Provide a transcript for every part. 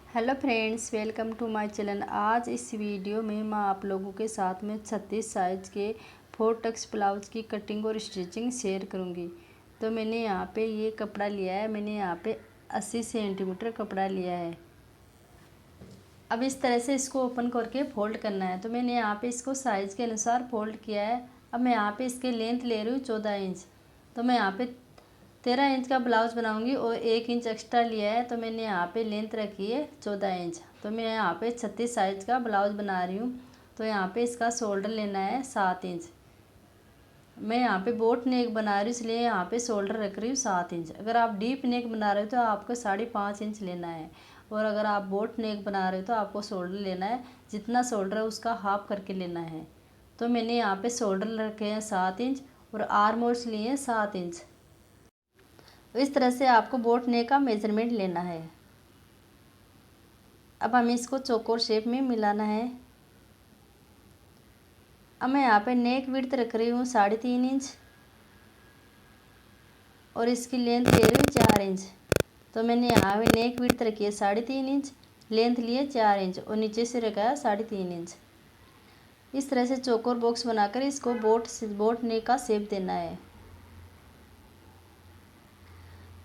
Hello friends, welcome to my channel. आज इस video में मैं आप लोगों के साथ में 36 साइज़ के 4 टक्स ब्लाउज़ की कटिंग और स्टिचिंग शेयर करूंगी। तो मैंने यहाँ पे ये कपड़ा लिया है। मैंने यहाँ पे 80 सेंटीमीटर कपड़ा लिया है। अब इस तरह से इसको ओपन करके फोल्ड करना है। तो मैंने यहाँ पे इसको साइज़ के अनुसार फोल्ड किया है। अब मैं यहाँ पे इसके लेंथ ले रही हूँ 14 इंच। तो मैं यहाँ पे 13 इंच का ब्लाउज़ बनाऊंगी और 1 इंच एक्स्ट्रा लिया है। तो मैंने यहाँ पे लेंथ रखी है 14 इंच। तो मैं यहाँ पे 36 साइज़ का ब्लाउज़ बना रही हूँ। तो यहाँ पे इसका शोल्डर लेना है 7 इंच। मैं यहाँ पे बोट नेक बना रही हूँ, इसलिए यहाँ पे शोल्डर रख रही हूँ 7 इंच। अगर आप डीप नेक बना रहे हो तो आपको 5.5 इंच लेना है। और अगर आप बोट नेक बना रहे हो तो आपको शोल्डर लेना है, जितना शोल्डर है उसका हाफ करके लेना है। तो मैंने यहाँ पे शोल्डर रखे हैं 7 इंच और आर्म होल्स लिए हैं 7 इंच। इस तरह से आपको बोट नेक का मेजरमेंट लेना है। अब हमें इसको चौकोर शेप में मिलाना है। अब मैं यहाँ पे नेक विड्थ रख रही हूँ 3.5 इंच और इसकी लेंथ ले रही हूँ 4 इंच। तो मैंने यहाँ पे नेक विड्थ रखी है 3.5 इंच, लेंथ लिए 4 इंच और नीचे से रखा है 3.5 इंच। इस तरह से चौकोर बॉक्स बनाकर इसको बोट नेक का शेप देना है।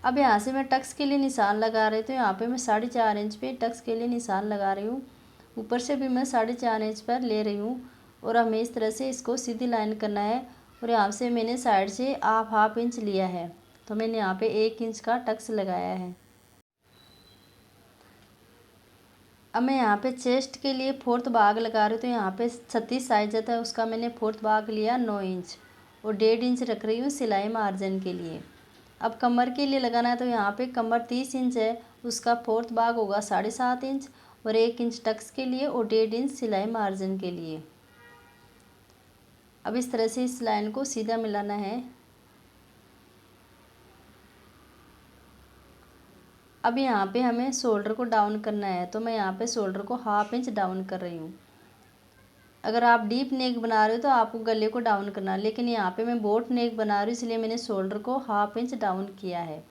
अब यहाँ से मैं टक्स के लिए निशान लगा रही हूँ। तो यहाँ पे मैं 4.5 इंच पे टक्स के लिए निशान लगा रही हूँ। ऊपर से भी मैं 4.5 इंच पर ले रही हूँ और हमें इस तरह से इसको सीधी लाइन करना है। और यहाँ से मैंने साइड से हाफ इंच लिया है। तो मैंने यहाँ पे 1 इंच का टक्स लगाया है। अब मैं यहाँ पे चेस्ट के लिए 4th भाग लगा रही हूँ। तो यहाँ पे 36 साइज आता है, उसका मैंने 4th भाग लिया 9 इंच और 1.5 इंच रख रही हूँ सिलाई मार्जिन के लिए। अब कमर के लिए लगाना है। तो यहाँ पे कमर 30 इंच है, उसका 4th भाग होगा 7.5 इंच और 1 इंच टक्स के लिए और 1.5 इंच सिलाई मार्जिन के लिए। अब इस तरह से इस लाइन को सीधा मिलाना है। अब यहाँ पे हमें शोल्डर को डाउन करना है। तो मैं यहाँ पे शोल्डर को हाफ इंच डाउन कर रही हूँ। अगर आप डीप नेक बना रहे हो तो आपको गले को डाउन करना है, लेकिन यहाँ पे मैं बोट नेक बना रही हूँ इसलिए मैंने शोल्डर को हाफ इंच डाउन किया है।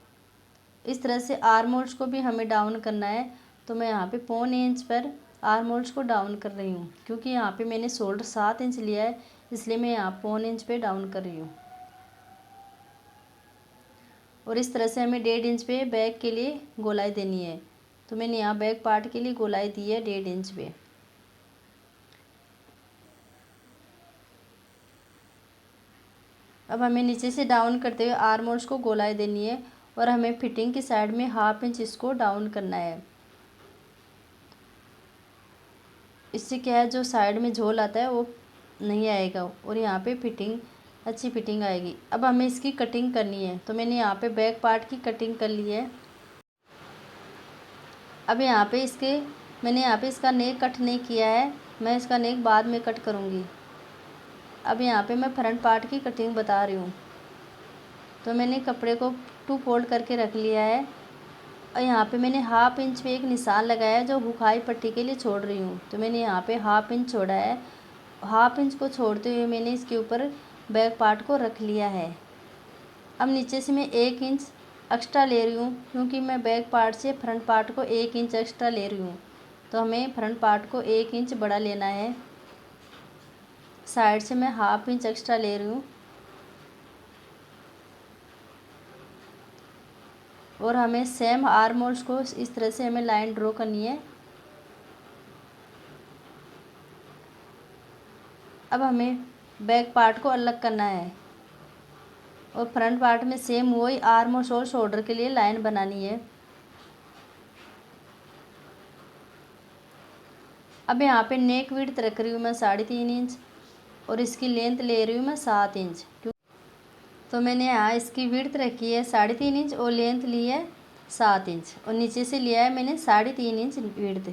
इस तरह से आर्म होल्स को भी हमें डाउन करना है। तो मैं यहाँ पे 1.25 इंच पर आर्म होल्स को डाउन कर रही हूँ, क्योंकि यहाँ पे मैंने शोल्डर 7 इंच लिया है, इसलिए मैं यहाँ 1.25 इंच पे डाउन कर रही हूँ। और इस तरह से हमें 1.5 इंच पे बैक के लिए गोलाई देनी है। तो मैंने यहाँ बैक पार्ट के लिए गोलाई दी है 1.5 इंच पे। अब हमें नीचे से डाउन करते हुए आर्म होल्स को गोलाई देनी है और हमें फिटिंग की साइड में हाफ इंच इसको डाउन करना है। इससे क्या है, जो साइड में झोल आता है वो नहीं आएगा और यहाँ पे फिटिंग अच्छी फिटिंग आएगी। अब हमें इसकी कटिंग करनी है। तो मैंने यहाँ पे बैक पार्ट की कटिंग कर ली है। अब यहाँ पे मैंने यहाँ पे इसका नेक कट नहीं किया है, मैं इसका नेक बाद में कट करूँगी। अब यहाँ पे मैं फ्रंट पार्ट की कटिंग बता रही हूँ। तो मैंने कपड़े को 2 फोल्ड करके रख लिया है और यहाँ पे मैंने हाफ इंच पे एक निशान लगाया है जो हुकाई पट्टी के लिए छोड़ रही हूँ। तो मैंने यहाँ पे हाफ इंच छोड़ा है। हाफ इंच को छोड़ते हुए मैंने इसके ऊपर बैक पार्ट को रख लिया है। अब नीचे से मैं 1 इंच एक्स्ट्रा ले रही हूँ, क्योंकि मैं बैक पार्ट से फ्रंट पार्ट को 1 इंच एक्स्ट्रा ले रही हूँ। तो हमें फ्रंट पार्ट को 1 इंच बड़ा लेना है। साइड से मैं हाफ इंच एक्स्ट्रा ले रही हूँ और हमें सेम आर्म होल्स को इस तरह से हमें लाइन ड्रॉ करनी है। अब हमें बैक पार्ट को अलग करना है और फ्रंट पार्ट में सेम वही आर्म और शोल्डर के लिए लाइन बनानी है। अब यहाँ पे नेक विड्थ रख रही हूँ मैं 3.5 इंच और इसकी लेंथ ले रही हूँ मैं 7 इंच। तो मैंने यहाँ इसकी विड्थ रखी है 3.5 इंच और लेंथ ली है 7 इंच और नीचे से लिया है मैंने 3.5 इंच विड्थ।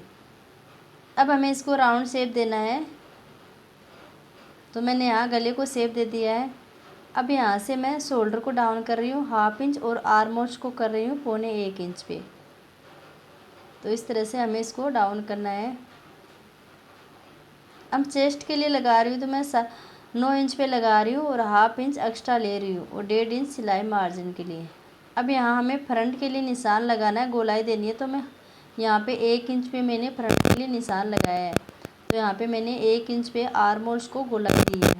अब हमें इसको राउंड शेप देना है। तो मैंने यहाँ गले को शेप दे दिया है। अब यहाँ से मैं शोल्डर को डाउन कर रही हूँ हाफ इंच और आर्म होल्स को कर रही हूँ 1.25 इंच पे। तो इस तरह से हमें इसको डाउन करना है। अब चेस्ट के लिए लगा रही हूँ तो मैं 9 इंच पे लगा रही हूँ और हाफ इंच एक्स्ट्रा ले रही हूँ और 1.5 इंच सिलाई मार्जिन के लिए। अब यहाँ हमें फ्रंट के लिए निशान लगाना है, गोलाई देनी है। तो मैं यहाँ पे 1 इंच पे मैंने फ्रंट के लिए निशान लगाया है। तो यहाँ पे मैंने 1 इंच पे आर्म होल्स को गोलाई दी है।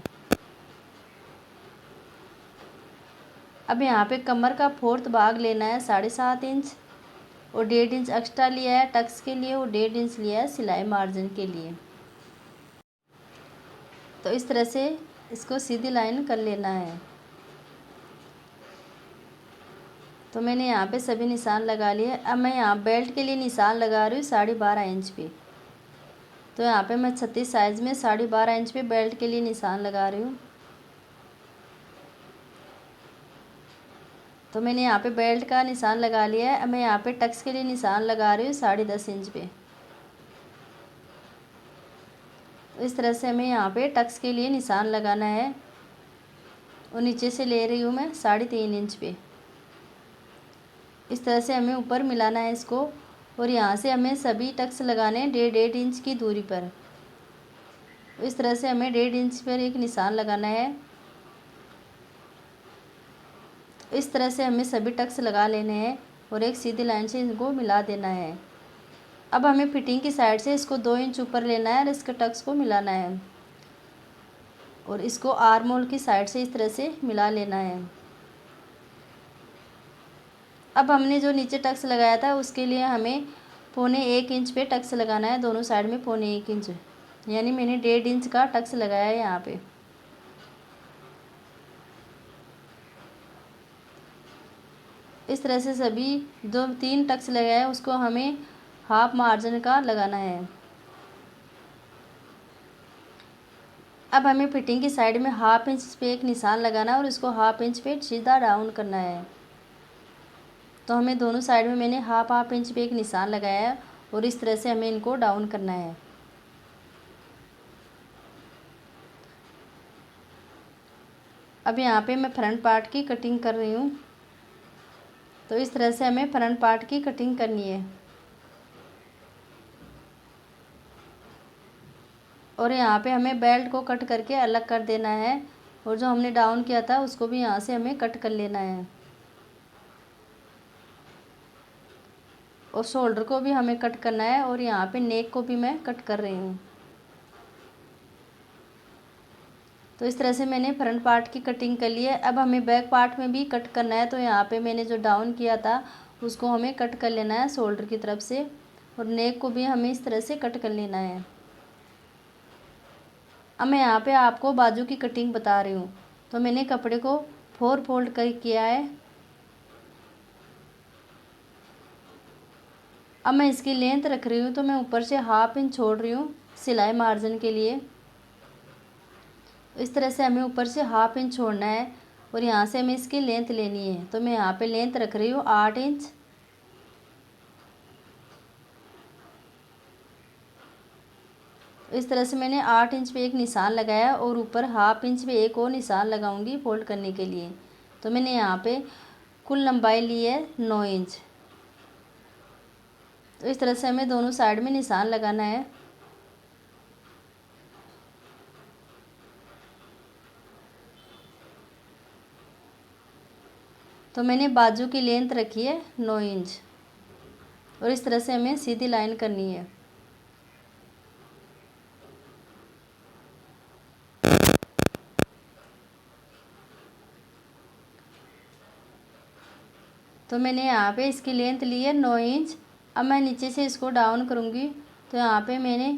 अब यहाँ पे कमर का 4th भाग लेना है 7.5 इंच और 1.5 इंच एक्स्ट्रा लिया है टक्स के लिए और 1.5 इंच लिया है सिलाई मार्जिन के लिए। तो इस तरह से इसको सीधी लाइन कर लेना है। तो मैंने यहाँ पे सभी निशान लगा लिए। अब मैं यहाँ बेल्ट के लिए निशान लगा रही हूँ 12.5 इंच पे। तो यहाँ पे मैं 36 साइज़ में 12.5 इंच पे बेल्ट के लिए निशान लगा रही हूँ। तो मैंने यहाँ पे बेल्ट का निशान लगा लिया है। अब मैं यहाँ पे टक्स के लिए निशान लगा रही हूँ 10.5 इंच पे। तो इस तरह से हमें यहाँ पे टक्स के लिए निशान लगाना है और नीचे से ले रही हूँ मैं 3.5 इंच पे। इस तरह से हमें ऊपर मिलाना है इसको और यहाँ से हमें सभी टक्स लगाने हैं 1.5 इंच की दूरी पर। इस तरह से हमें 1.5 इंच पर एक निशान लगाना है। इस तरह से हमें सभी टक्स लगा लेने हैं और एक सीधी लाइन से इनको मिला देना है। अब हमें फिटिंग की साइड से इसको 2 इंच ऊपर लेना है और इसके टक्स को मिलाना है और इसको आर्म होल की साइड से इस तरह से मिला लेना है। अब हमने जो नीचे टक्स लगाया था उसके लिए हमें 1.25 इंच पे टक्स लगाना है, दोनों साइड में 1.25 इंच, यानी मैंने 1.5 इंच का टक्स लगाया है यहाँ पे। इस तरह से सभी जो 3 टक्स लगाया है उसको हमें हाफ मार्जिन का लगाना है। अब हमें फिटिंग की साइड में 1/2 इंच पे एक निशान लगाना है और इसको 1/2 इंच पे सीधा डाउन करना है। तो हमें दोनों साइड में मैंने 1/2 इंच पे एक निशान लगाया है और इस तरह से हमें इनको डाउन करना है। अब यहाँ पे मैं फ्रंट पार्ट की कटिंग कर रही हूँ। तो इस तरह से हमें फ्रंट पार्ट की कटिंग करनी है और यहाँ पे हमें बेल्ट को कट करके अलग कर देना है और जो हमने डाउन किया था उसको भी यहाँ से हमें कट कर लेना है और शोल्डर को भी हमें कट करना है और यहाँ पे नेक को भी मैं कट कर रही हूँ। तो इस तरह से मैंने फ्रंट पार्ट की कटिंग कर ली है। अब हमें बैक पार्ट में भी कट करना है। तो यहाँ पे मैंने जो डाउन किया था उसको हमें कट कर लेना है शोल्डर की तरफ से और नेक को भी हमें इस तरह से कट कर लेना है। अब मैं यहाँ पे आपको बाजू की कटिंग बता रही हूँ। तो मैंने कपड़े को 4 फोल्ड कर किया है। अब मैं इसकी लेंथ रख रही हूँ तो मैं ऊपर से 1/2 इंच छोड़ रही हूँ सिलाई मार्जिन के लिए। इस तरह से हमें ऊपर से 1/2 इंच छोड़ना है और यहाँ से हमें इसकी लेंथ लेनी है। तो मैं यहाँ पे लेंथ रख रही हूँ 8 इंच। इस तरह से मैंने 8 इंच पे एक निशान लगाया और ऊपर 1/2 इंच पे एक और निशान लगाऊंगी फोल्ड करने के लिए। तो मैंने यहाँ पे कुल लंबाई ली है 9 इंच। तो इस तरह से हमें दोनों साइड में निशान लगाना है। तो मैंने बाजू की लेंथ रखी है 9 इंच और इस तरह से हमें सीधी लाइन करनी है। तो मैंने यहाँ पे इसकी लेंथ ली है 9 इंच। अब मैं नीचे से इसको डाउन करूँगी। तो यहाँ पे मैंने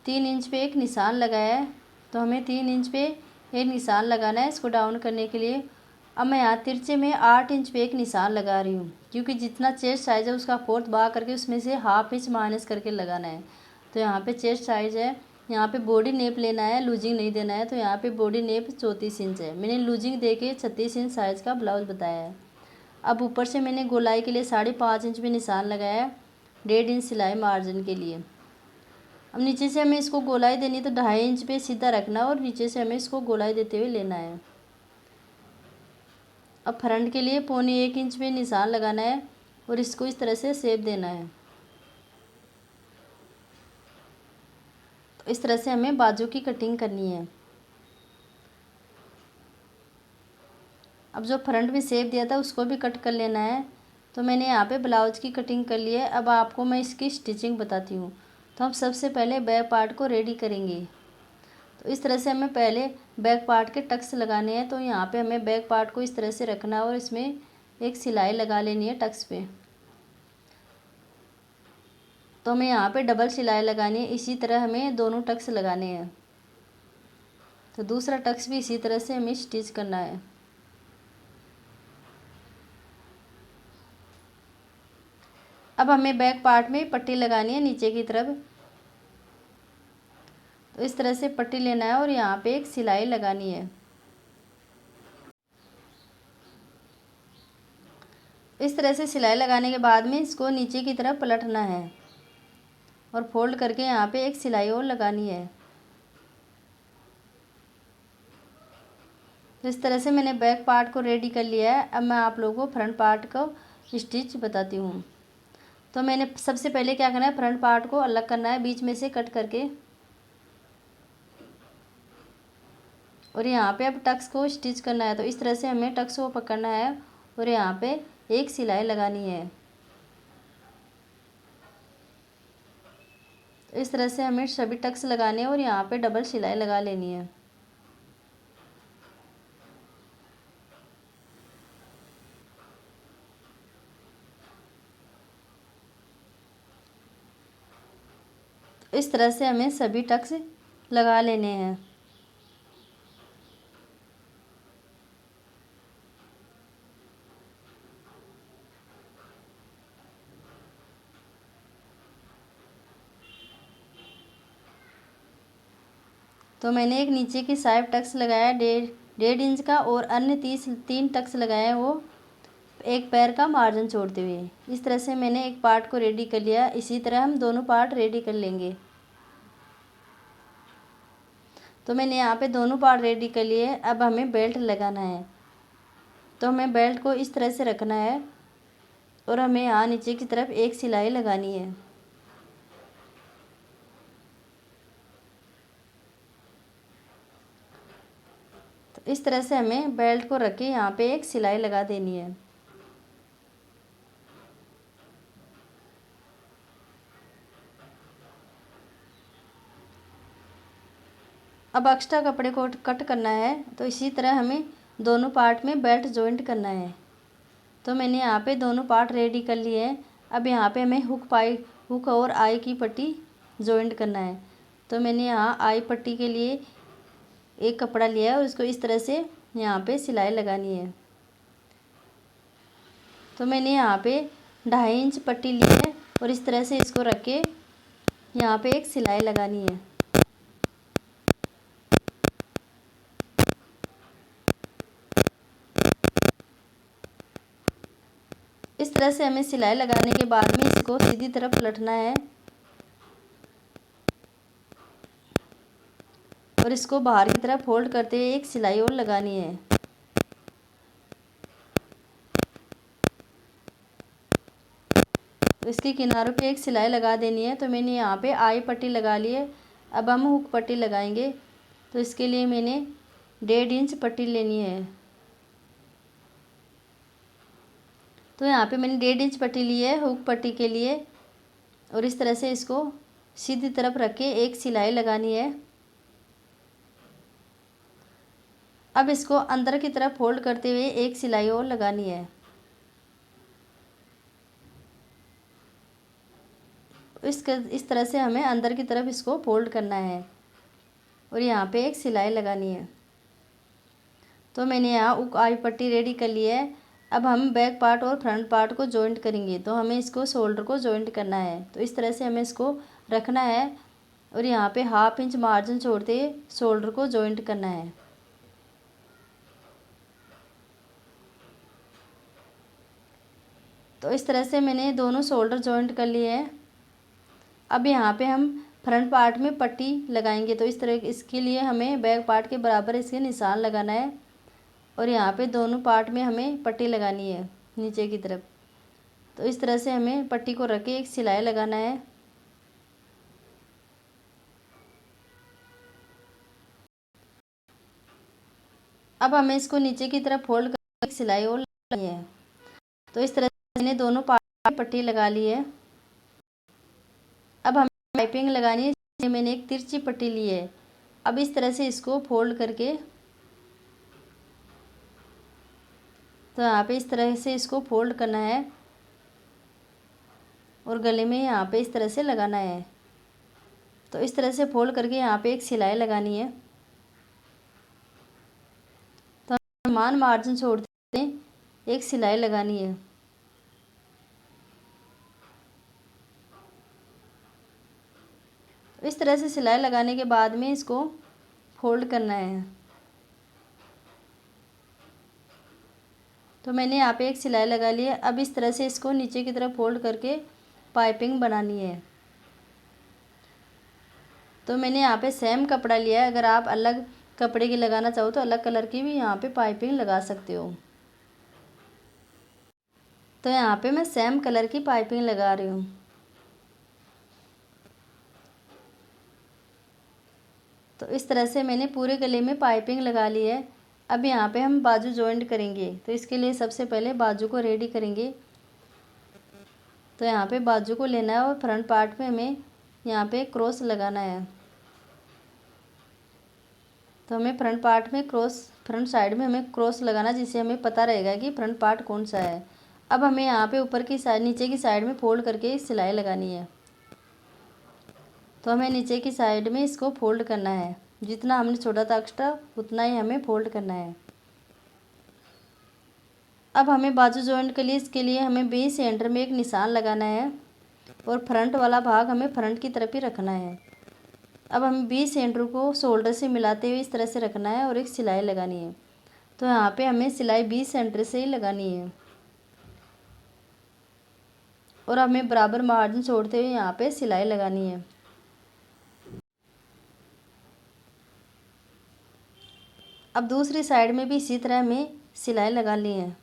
3 इंच पे एक निशान लगाया है। तो हमें 3 इंच पे एक निशान लगाना है इसको डाउन करने के लिए। अब मैं यहाँ तिरछे में 8 इंच पे एक निशान लगा रही हूँ क्योंकि जितना चेस्ट साइज़ है उसका 4th भाग करके उसमें से 1/2 इंच माइनस करके लगाना है। तो यहाँ पे चेस्ट साइज़ है, यहाँ पे बॉडी नेप लेना है, लूजिंग नहीं देना है। तो यहाँ पे बॉडी नेप 34 इंच है। मैंने लूजिंग दे के 36 इंच साइज़ का ब्लाउज बताया है। अब ऊपर से मैंने गोलाई के लिए 5.5 इंच पे निशान लगाया है 1.5 इंच सिलाई मार्जिन के लिए। अब नीचे से हमें इसको गोलाई देनी तो 2.5 इंच पे सीधा रखना और नीचे से हमें इसको गोलाई देते हुए लेना है। अब फ्रंट के लिए 1.25 इंच पे निशान लगाना है और इसको इस तरह से शेप देना है। तो इस तरह से हमें बाजू की कटिंग करनी है। अब जो फ्रंट में शेप दिया था उसको भी कट कर लेना है। तो मैंने यहाँ पे ब्लाउज की कटिंग कर ली है। अब आपको मैं इसकी स्टिचिंग बताती हूँ। तो हम सबसे पहले बैक पार्ट को रेडी करेंगे। तो इस तरह से हमें पहले बैक पार्ट के टक्स लगाने हैं। तो यहाँ पे हमें बैक पार्ट को इस तरह से रखना है और इसमें एक सिलाई लगा लेनी है टक्स पे। तो हमें यहाँ पे डबल सिलाई लगानी है। इसी तरह हमें दोनों टक्स लगाने हैं। तो दूसरा टक्स भी इसी तरह से हमें स्टिच करना है। अब हमें बैक पार्ट में पट्टी लगानी है नीचे की तरफ। तो इस तरह से पट्टी लेना है और यहाँ पे एक सिलाई लगानी है। इस तरह से सिलाई लगाने के बाद में इसको नीचे की तरफ पलटना है और फोल्ड करके यहाँ पे एक सिलाई और लगानी है। तो इस तरह से मैंने बैक पार्ट को रेडी कर लिया है। अब मैं आप लोगों को फ्रंट पार्ट को स्टिच बताती हूँ। तो मैंने सबसे पहले क्या करना है, फ्रंट पार्ट को अलग करना है बीच में से कट करके। और यहाँ पे अब टक्स को स्टिच करना है। तो इस तरह से हमें टक्स को पकड़ना है और यहाँ पे एक सिलाई लगानी है। तो इस तरह से हमें सभी टक्स लगाने हैं और यहाँ पे डबल सिलाई लगा लेनी है। इस तरह से हमें सभी टक्स लगा लेने हैं। तो मैंने एक नीचे की साइड टक्स लगाया 1.5 इंच का और अन्य 3 टक्स लगाए वो एक पैर का मार्जिन छोड़ते हुए। इस तरह से मैंने एक पार्ट को रेडी कर लिया। इसी तरह हम दोनों पार्ट रेडी कर लेंगे। तो मैंने यहाँ पे दोनों पार्ट रेडी कर लिए। अब हमें बेल्ट लगाना है। तो हमें बेल्ट को इस तरह से रखना है और हमें यहाँ नीचे की तरफ एक सिलाई लगानी है। तो इस तरह से हमें बेल्ट को रख के यहाँ पे एक सिलाई लगा देनी है। अब एक्स्ट्रा कपड़े को कट करना है। तो इसी तरह हमें दोनों पार्ट में बेल्ट जॉइंट करना है। तो मैंने यहाँ पे दोनों पार्ट रेडी कर लिए हैं। अब यहाँ पे हमें हुक और आई की पट्टी जॉइंट करना है। तो मैंने यहाँ आई पट्टी के लिए एक कपड़ा लिया है और इसको इस तरह से यहाँ पे सिलाई लगानी है। तो मैंने यहाँ पे 2.5 इंच पट्टी ली है और इस तरह से इसको रख के यहाँ पे एक सिलाई लगानी है। इस तरह से हमें सिलाई लगाने के बाद में इसको सीधी तरफ पलटना है और इसको बाहर की तरफ फोल्ड करते हुए एक सिलाई और लगानी है। तो इसके किनारों पे एक सिलाई लगा देनी है। तो मैंने यहाँ पे आई पट्टी लगा ली है। अब हम हुक पट्टी लगाएंगे। तो इसके लिए मैंने 1.5 इंच पट्टी लेनी है। तो यहाँ पे मैंने 1.5 इंच पट्टी ली है हुक पट्टी के लिए और इस तरह से इसको सीधी तरफ रख के एक सिलाई लगानी है। अब इसको अंदर की तरफ फोल्ड करते हुए एक सिलाई और लगानी है। इस तरह से हमें अंदर की तरफ इसको फोल्ड करना है और यहाँ पे एक सिलाई लगानी है। तो मैंने यहाँ हुक आई पट्टी रेडी कर ली है। अब हम बैक पार्ट और फ्रंट पार्ट को जॉइंट करेंगे। तो हमें इसको शोल्डर को जॉइंट करना है। तो इस तरह से हमें इसको रखना है और यहाँ पे 1/2 इंच मार्जिन छोड़ते शोल्डर को जॉइंट करना है। तो इस तरह से मैंने दोनों शोल्डर जॉइंट कर लिए हैं। अब यहाँ पे हम फ्रंट पार्ट में पट्टी लगाएंगे। तो इस तरह इसके लिए हमें बैक पार्ट के बराबर इसके निशान लगाना है और यहाँ पे दोनों पार्ट में हमें पट्टी लगानी है नीचे की तरफ। तो इस तरह से हमें पट्टी को रख के एक सिलाई लगाना है। अब हमें इसको नीचे की तरफ फोल्ड कर एक सिलाई और लगानी है। तो इस तरह मैंने दोनों पार्ट में पट्टी लगा ली है। अब हमें पाइपिंग लगानी है, इसलिए मैंने एक तिरछी पट्टी ली है। अब इस तरह से इसको फोल्ड करके, तो यहाँ पे इस तरह से इसको फोल्ड करना है और गले में यहाँ पे इस तरह से लगाना है। तो इस तरह से फोल्ड करके यहाँ पे एक सिलाई लगानी है। तो समान मार्जिन छोड़ते एक सिलाई लगानी है। तो इस तरह से सिलाई लगाने के बाद में इसको फोल्ड करना है। तो मैंने यहाँ पे एक सिलाई लगा ली है। अब इस तरह से इसको नीचे की तरफ फोल्ड करके पाइपिंग बनानी है। तो मैंने यहाँ पे सेम कपड़ा लिया है। अगर आप अलग कपड़े की लगाना चाहो तो अलग कलर की भी यहाँ पे पाइपिंग लगा सकते हो। तो यहाँ पे मैं सेम कलर की पाइपिंग लगा रही हूँ। तो इस तरह से मैंने पूरे गले में पाइपिंग लगा ली है। अब यहाँ पे हम बाजू जॉइंट करेंगे। तो इसके लिए सबसे पहले बाजू को रेडी करेंगे। तो यहाँ पे बाजू को लेना है और फ्रंट पार्ट में हमें यहाँ पे क्रॉस लगाना है। तो हमें फ्रंट पार्ट में फ्रंट साइड में हमें क्रॉस लगाना, जिससे हमें पता रहेगा कि फ्रंट पार्ट कौन सा है। अब हमें यहाँ पे ऊपर की साइड, नीचे की साइड में फोल्ड करके सिलाई लगानी है। तो हमें नीचे की साइड में इसको फोल्ड करना है। जितना हमने छोड़ा था एक्स्ट्रा उतना ही हमें फोल्ड करना है। अब हमें बाजू जॉइंट के लिए, इसके लिए हमें बीच सेंटर में एक निशान लगाना है और फ्रंट वाला भाग हमें फ्रंट की तरफ ही रखना है। अब हमें बीच सेंटर को शोल्डर से मिलाते हुए इस तरह से रखना है और एक सिलाई लगानी है। तो यहाँ पे हमें सिलाई बीच सेंटर से ही लगानी है और हमें बराबर मार्जिन छोड़ते हुए यहाँ पे सिलाई लगानी है। अब दूसरी साइड में भी इसी तरह हमें सिलाई लगा ली है।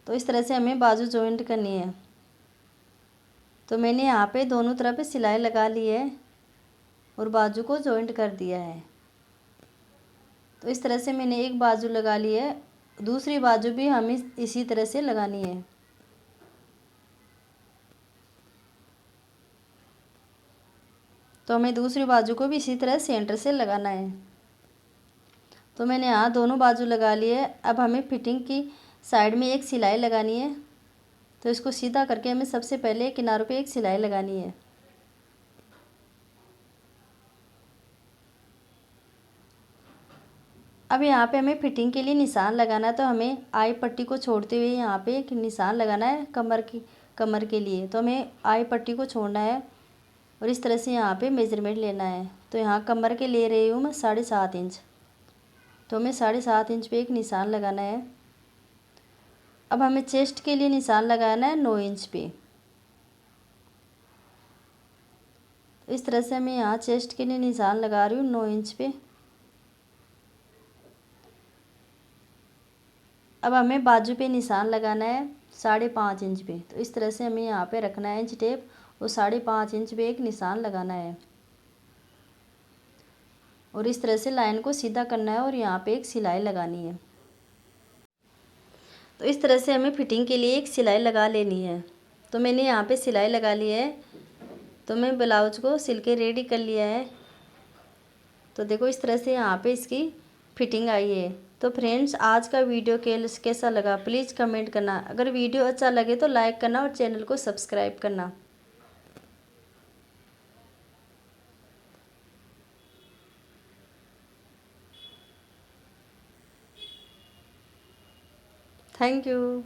तो इस तरह से हमें बाजू जॉइंट करनी है। तो मैंने यहाँ पे दोनों तरफ सिलाई लगा ली है और बाजू को जॉइंट कर दिया है। तो इस तरह से मैंने एक बाजू लगा ली है, दूसरी बाजू भी हमें इसी तरह से लगानी है। तो हमें दूसरी बाजू को भी इसी तरह सेंटर से लगाना है। तो मैंने यहाँ दोनों बाजू लगा ली है। अब हमें फिटिंग की साइड में एक सिलाई लगानी है। तो इसको सीधा करके हमें सबसे पहले किनारों पे एक सिलाई लगानी है। अब यहाँ पे हमें फिटिंग के लिए निशान लगाना है। तो हमें आई पट्टी को छोड़ते हुए यहाँ पे एक निशान लगाना है कमर के लिए। तो हमें आई पट्टी को छोड़ना है और इस तरह से यहाँ पे मेजरमेंट लेना है। तो यहाँ कमर के ले रही हूँ मैं 7.5 इंच। तो हमें 7.5 इंच पे एक निशान लगाना है। अब हमें चेस्ट के लिए निशान लगाना है 9 इंच पे। इस तरह से मैं यहाँ चेस्ट के लिए निशान लगा रही हूँ 9 इंच पे। अब हमें बाजू पे निशान लगाना है 5.5 इंच पे। तो इस तरह से हमें यहाँ पे रखना है इंच टेप और 5.5 इंच पे एक निशान लगाना है और इस तरह से लाइन को सीधा करना है और यहाँ पे एक सिलाई लगानी है। तो इस तरह से हमें फिटिंग के लिए एक सिलाई लगा लेनी है। तो मैंने यहाँ पे सिलाई लगा ली है। तो मैं ब्लाउज को सिल के रेडी कर लिया है। तो देखो इस तरह से यहाँ पे इसकी फिटिंग आई है। तो फ्रेंड्स, आज का वीडियो कैसा लगा प्लीज़ कमेंट करना। अगर वीडियो अच्छा लगे तो लाइक करना और चैनल को सब्सक्राइब करना। Thank you.